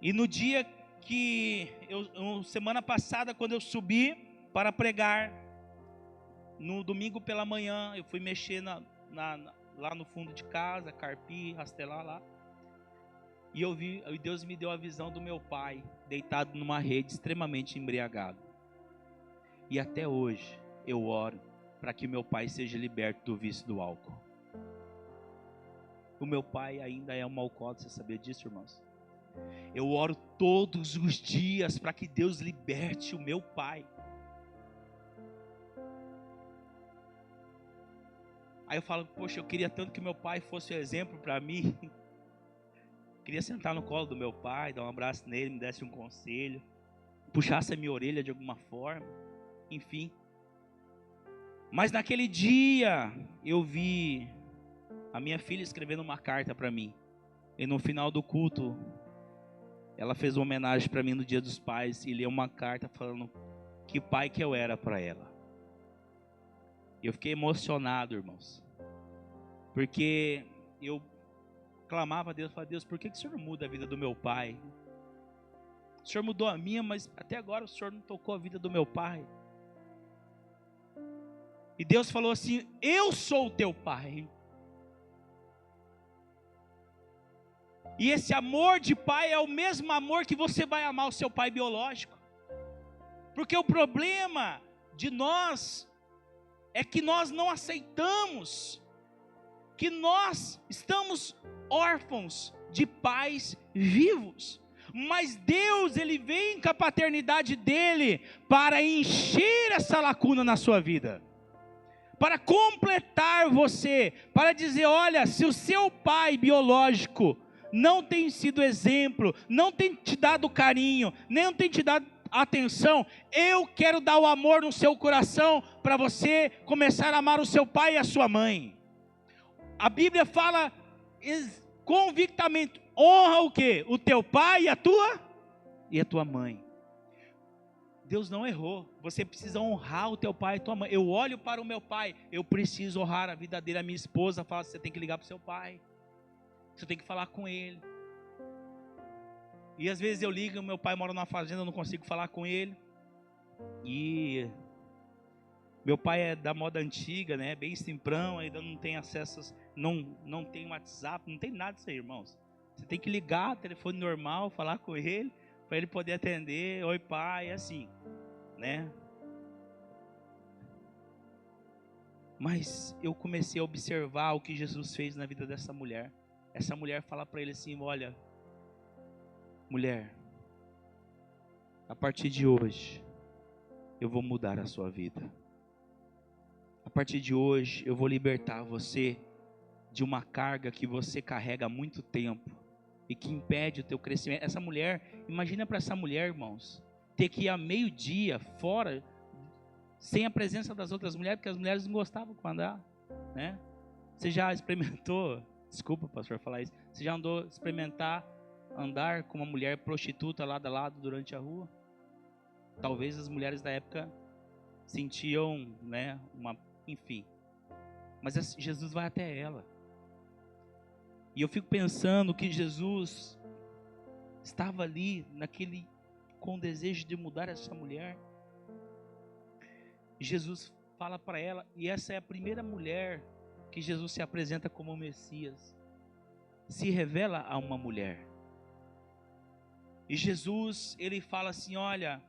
E no dia que semana passada, quando eu subi para pregar, no domingo pela manhã, eu fui mexer lá no fundo de casa, carpir, rastelar lá. E e Deus me deu a visão do meu pai, deitado numa rede, extremamente embriagado. E até hoje, eu oro para que meu pai seja liberto do vício do álcool. O meu pai ainda é um alcoólatra, você sabia disso, irmãos? Eu oro todos os dias para que Deus liberte o meu pai. Aí eu falo: poxa, eu queria tanto que meu pai fosse um exemplo para mim. Queria sentar no colo do meu pai, dar um abraço nele, me desse um conselho, puxasse a minha orelha de alguma forma, enfim. Mas naquele dia, eu vi a minha filha escrevendo uma carta para mim. E no final do culto, ela fez uma homenagem para mim no Dia dos Pais e leu uma carta falando que pai que eu era para ela. Eu fiquei emocionado, irmãos, porque eu clamava a Deus, falava: Deus, por que o Senhor muda a vida do meu pai? O Senhor mudou a minha, mas até agora o Senhor não tocou a vida do meu pai. E Deus falou assim: eu sou o teu pai. E esse amor de pai é o mesmo amor que você vai amar o seu pai biológico. Porque o problema de nós é que nós não aceitamos que nós estamos órfãos de pais vivos. Mas Deus, Ele vem com a paternidade dEle para encher essa lacuna na sua vida, para completar você, para dizer: olha, se o seu pai biológico não tem sido exemplo, não tem te dado carinho, nem tem te dado atenção, eu quero dar o amor no seu coração, para você começar a amar o seu pai e a sua mãe. A Bíblia fala convictamente: honra o quê? O teu pai e a tua mãe. Deus não errou. Você precisa honrar o teu pai e tua mãe. Eu olho para o meu pai, eu preciso honrar a vida dele. A minha esposa fala: você tem que ligar para o seu pai, você tem que falar com ele. E às vezes eu ligo, meu pai mora numa fazenda, eu não consigo falar com ele. E meu pai é da moda antiga, né? Bem simprão, ainda não tem acesso, não tem WhatsApp, não tem nada disso aí, irmãos. Você tem que ligar, telefone normal, falar com ele, para ele poder atender: oi pai, assim, né? Mas eu comecei a observar o que Jesus fez na vida dessa mulher. Essa mulher fala para ele assim: olha, mulher, a partir de hoje, eu vou mudar a sua vida. A partir de hoje, eu vou libertar você de uma carga que você carrega há muito tempo e que impede o teu crescimento. Essa mulher, imagina para essa mulher, irmãos, ter que ir a meio-dia fora, sem a presença das outras mulheres, porque as mulheres não gostavam de andar, né? Você já experimentou, desculpa pastor falar isso, você já andou experimentar andar com uma mulher prostituta lado a lado durante a rua? Talvez as mulheres da época sentiam, né, enfim, mas Jesus vai até ela. E eu fico pensando que Jesus estava ali com o desejo de mudar essa mulher. Jesus fala para ela, e essa é a primeira mulher que Jesus se apresenta como Messias. Se revela a uma mulher. E Jesus, ele fala assim, olha,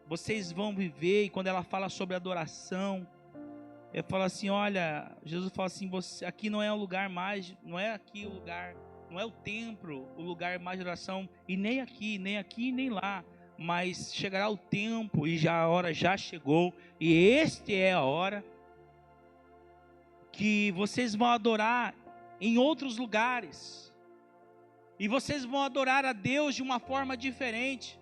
vocês vão viver, e quando ela fala sobre adoração, ele fala assim, olha, Jesus fala assim, aqui não é o lugar mais, não é aqui o lugar, não é o templo, o lugar mais de oração, e nem aqui, nem lá, mas chegará o tempo, e já a hora já chegou, e este é a hora, que vocês vão adorar em outros lugares, e vocês vão adorar a Deus de uma forma diferente,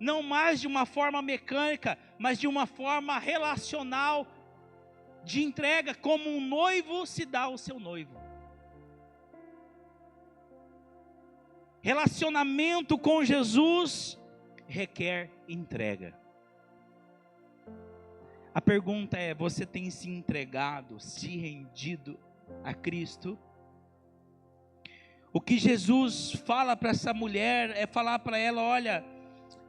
não mais de uma forma mecânica, mas de uma forma relacional, de entrega, como um noivo se dá ao seu noivo. Relacionamento com Jesus requer entrega. A pergunta é, você tem se entregado, se rendido a Cristo? O que Jesus fala para essa mulher é falar para ela, olha,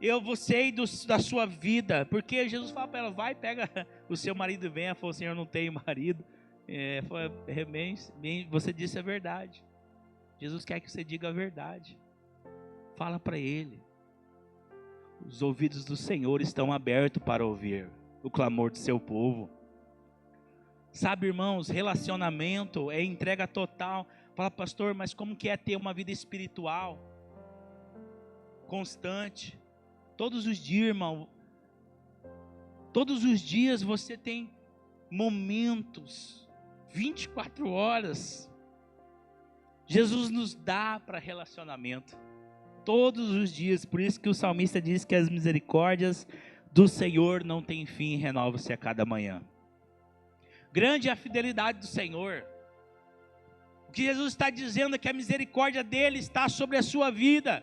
eu vou sei da sua vida, porque Jesus fala para ela, vai, pega o seu marido e vem. Ela falou, Senhor, não tenho marido. Você disse a verdade. Jesus quer que você diga a verdade. Fala para ele. Os ouvidos do Senhor estão abertos para ouvir o clamor do seu povo. Sabe, irmãos, relacionamento é entrega total. Fala, pastor, mas como que é ter uma vida espiritual constante? Todos os dias, irmão, todos os dias você tem momentos, 24 horas, Jesus nos dá para relacionamento, todos os dias. Por isso que o salmista diz que as misericórdias do Senhor não têm fim, renovam-se a cada manhã. Grande é a fidelidade do Senhor. O que Jesus está dizendo é que a misericórdia dele está sobre a sua vida,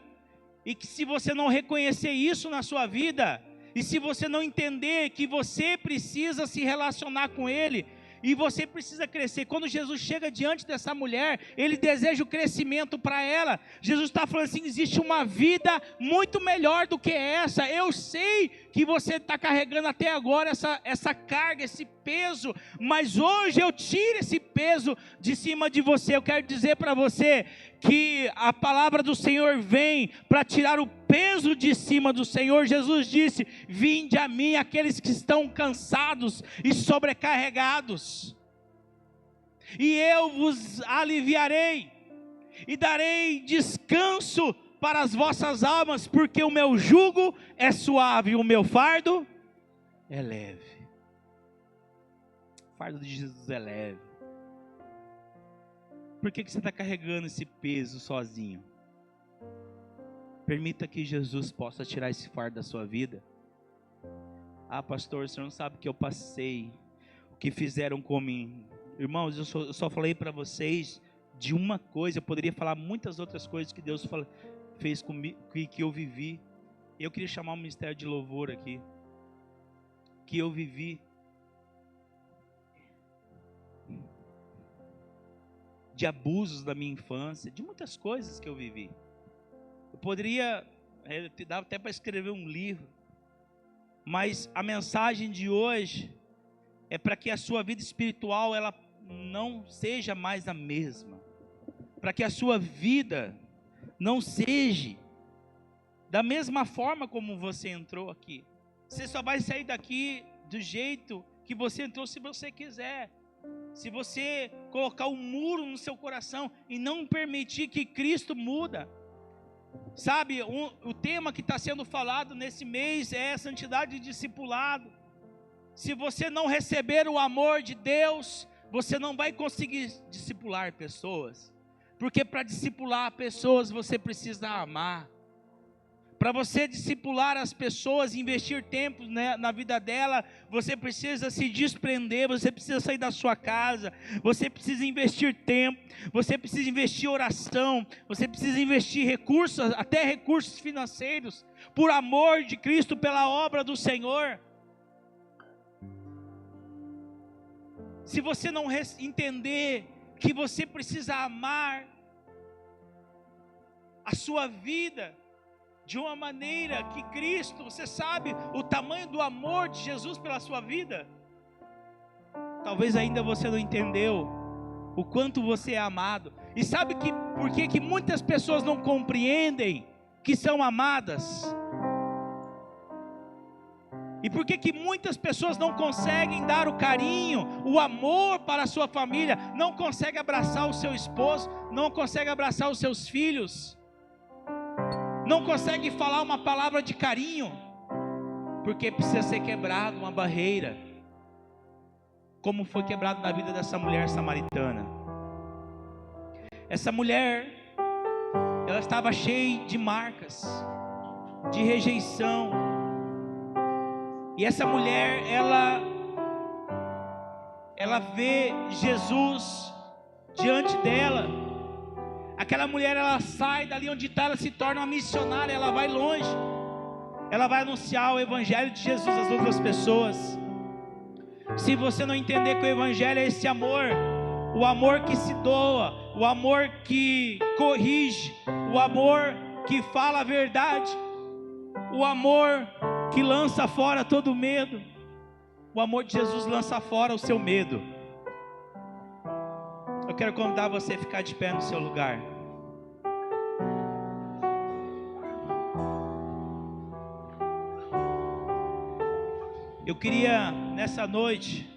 e que se você não reconhecer isso na sua vida, e se você não entender que você precisa se relacionar com ele, e você precisa crescer. Quando Jesus chega diante dessa mulher, ele deseja o crescimento para ela. Jesus está falando assim, existe uma vida muito melhor do que essa. Eu sei que você está carregando até agora essa carga, esse peso, mas hoje eu tiro esse peso de cima de você. Eu quero dizer para você que a palavra do Senhor vem para tirar o peso de cima do Senhor. Jesus disse, vinde a mim aqueles que estão cansados e sobrecarregados, e eu vos aliviarei, e darei descanso para as vossas almas, porque o meu jugo é suave, e o meu fardo é leve. O fardo de Jesus é leve. Por que você está carregando esse peso sozinho? Permita que Jesus possa tirar esse fardo da sua vida. Ah, pastor, o senhor não sabe o que eu passei, o que fizeram comigo. Irmãos, eu só falei para vocês de uma coisa. Eu poderia falar muitas outras coisas que Deus fez comigo, que eu vivi. Eu queria chamar o ministério de louvor aqui, que eu vivi. De abusos da minha infância, de muitas coisas que eu vivi. Eu poderia, dava até para escrever um livro, mas a mensagem de hoje é para que a sua vida espiritual ela não seja mais a mesma, para que a sua vida não seja da mesma forma como você entrou aqui. Você só vai sair daqui do jeito que você entrou se você quiser. Se você colocar um muro no seu coração e não permitir que Cristo muda. Sabe, o tema que está sendo falado nesse mês é a santidade de discipulado. Se você não receber o amor de Deus, você não vai conseguir discipular pessoas. Porque para discipular pessoas você precisa amar. Para você discipular as pessoas, investir tempo, né, na vida dela, você precisa se desprender, você precisa sair da sua casa, você precisa investir tempo, você precisa investir oração, você precisa investir recursos, até recursos financeiros, por amor de Cristo, pela obra do Senhor. Se você não entender que você precisa amar a sua vida de uma maneira que Cristo, você sabe o tamanho do amor de Jesus pela sua vida, Talvez ainda você não entendeu o quanto você é amado. E sabe por que muitas pessoas não compreendem que são amadas? E por que muitas pessoas não conseguem dar o carinho, o amor para a sua família, não conseguem abraçar o seu esposo, não conseguem abraçar os seus filhos, não conseguem falar uma palavra de carinho? Porque precisa ser quebrado uma barreira, como foi quebrado na vida dessa mulher samaritana. Essa mulher, ela estava cheia de marcas, de rejeição. E essa mulher, ela vê Jesus diante dela. Aquela mulher, ela sai dali onde está, ela se torna uma missionária, ela vai longe. Ela vai anunciar o evangelho de Jesus às outras pessoas. Se você não entender que o evangelho é esse amor, o amor que se doa, o amor que corrige, o amor que fala a verdade, o amor que lança fora todo medo, o amor de Jesus lança fora o seu medo. Eu quero convidar você a ficar de pé no seu lugar. Eu queria nessa noite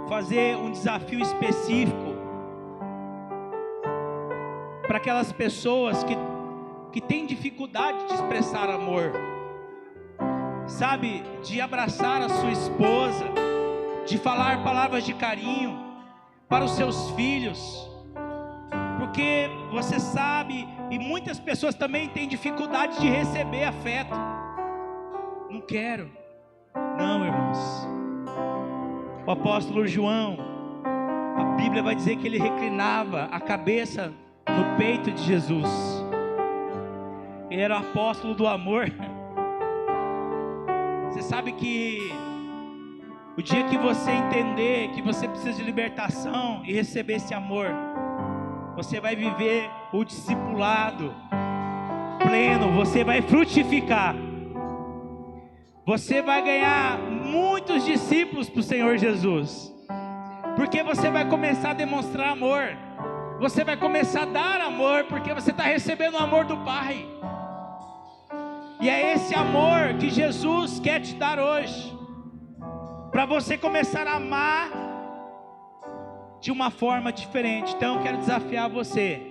fazer um desafio específico para aquelas pessoas que têm dificuldade de expressar amor, sabe, de abraçar a sua esposa, de falar palavras de carinho para os seus filhos, porque você sabe, e muitas pessoas também têm dificuldade de receber afeto. Não quero. Não, irmãos. O apóstolo João, a Bíblia vai dizer que ele reclinava a cabeça no peito de Jesus. Ele era o apóstolo do amor. Você sabe que o dia que você entender que você precisa de libertação e receber esse amor, você vai viver o discipulado pleno, você vai frutificar. Você vai ganhar muitos discípulos para o Senhor Jesus, porque você vai começar a demonstrar amor, você vai começar a dar amor, porque você está recebendo o amor do Pai, e é esse amor que Jesus quer te dar hoje, para você começar a amar de uma forma diferente. Então eu quero desafiar você,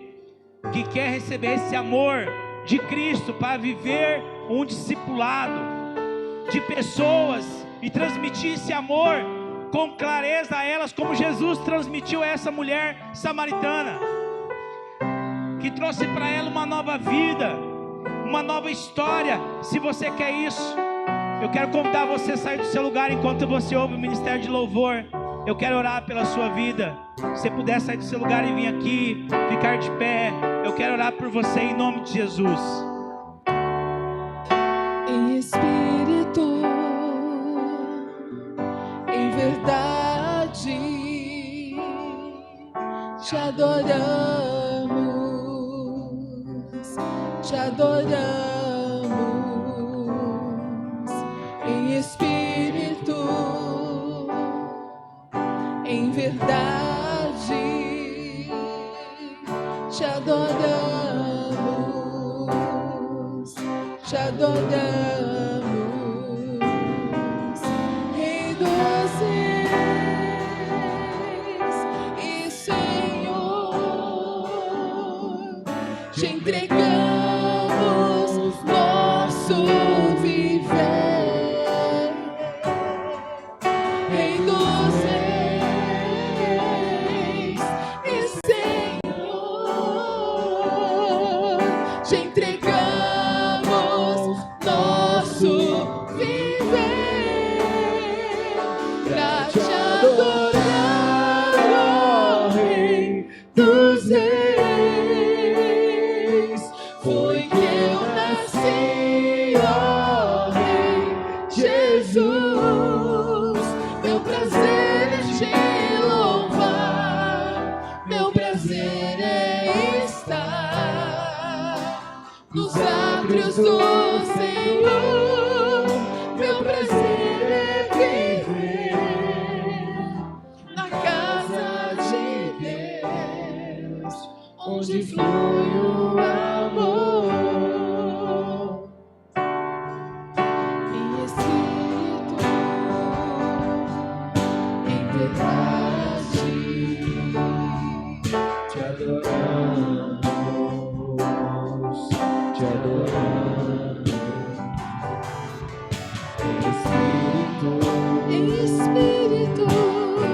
que quer receber esse amor de Cristo, para viver um discipulado de pessoas e transmitir esse amor com clareza a elas, como Jesus transmitiu a essa mulher samaritana, que trouxe para ela uma nova vida, uma nova história. Se você quer isso, eu quero convidar você a sair do seu lugar enquanto você ouve o ministério de louvor. Eu quero orar pela sua vida. Se você puder sair do seu lugar e vir aqui, ficar de pé, eu quero orar por você em nome de Jesus. Em espírito, em verdade, te adoramos, te adoramos. Em espírito, em verdade, te adoramos, te adoramos. Rei dos reis e Senhor, te entregamos nosso viver. Rei dos reis e Senhor, te entregamos nosso viver pra te adorar, ó Rei dos reis. Foi que eu nasci, ó Rei Jesus. Meu prazer é te louvar, meu prazer é estar nos átrios do Senhor. Meu prazer é viver onde flui o amor. Em espírito, em verdade, te adoramos, te adoramos. Em espírito, em espírito, em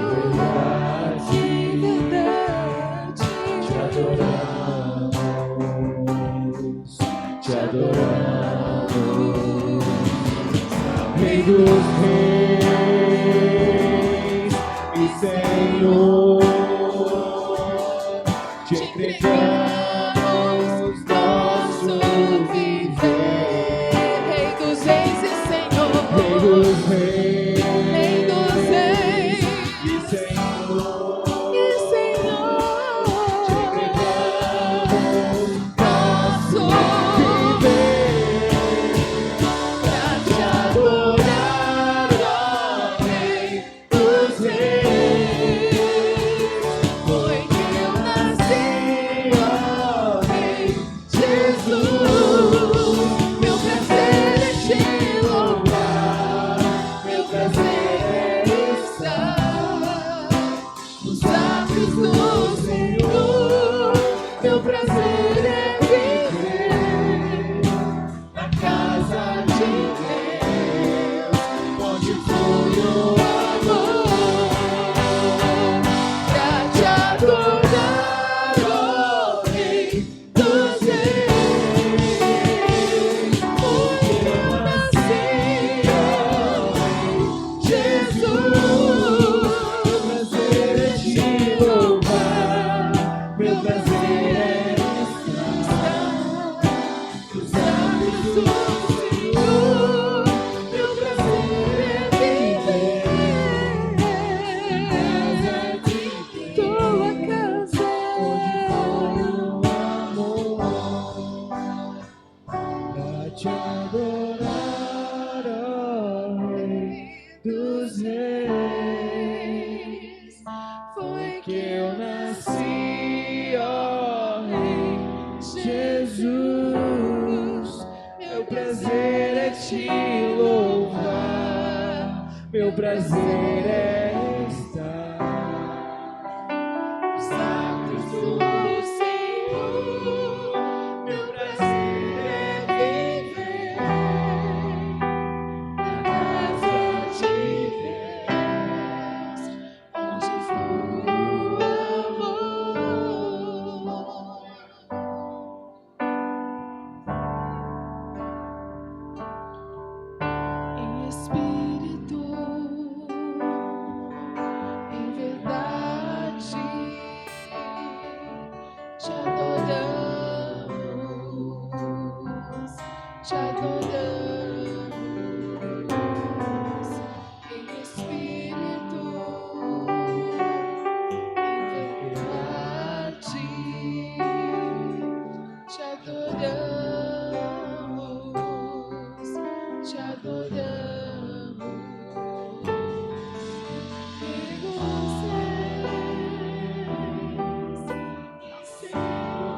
em verdade, te adoramos, te adoramos. Rei dos reis e Senhor, te entregamos nosso viver. Rei dos reis e Senhor, Rei dos reis Rei dos reis e Senhor, e Senhor, te entregamos nosso viver pra te adorar, ó Rei dos reis. Foi que eu nasci, ó Rei Jesus. Meu prazer é te louvar, meu prazer é estar nos braços do Senhor. Meu prazer é viver na casa de Deus, onde flui o amor, pra te adorar, ó Rei dos reis. Foi que eu nasci, ó Rei Jesus. prazer é te louvar, meu prazer é estar nos braços do Senhor. Meu prazer é viver tua casa. pra te adorar, ó Rei dos reis. Foi Que eu nasci, ó Rei Jesus. Meu prazer é te louvar, meu prazer é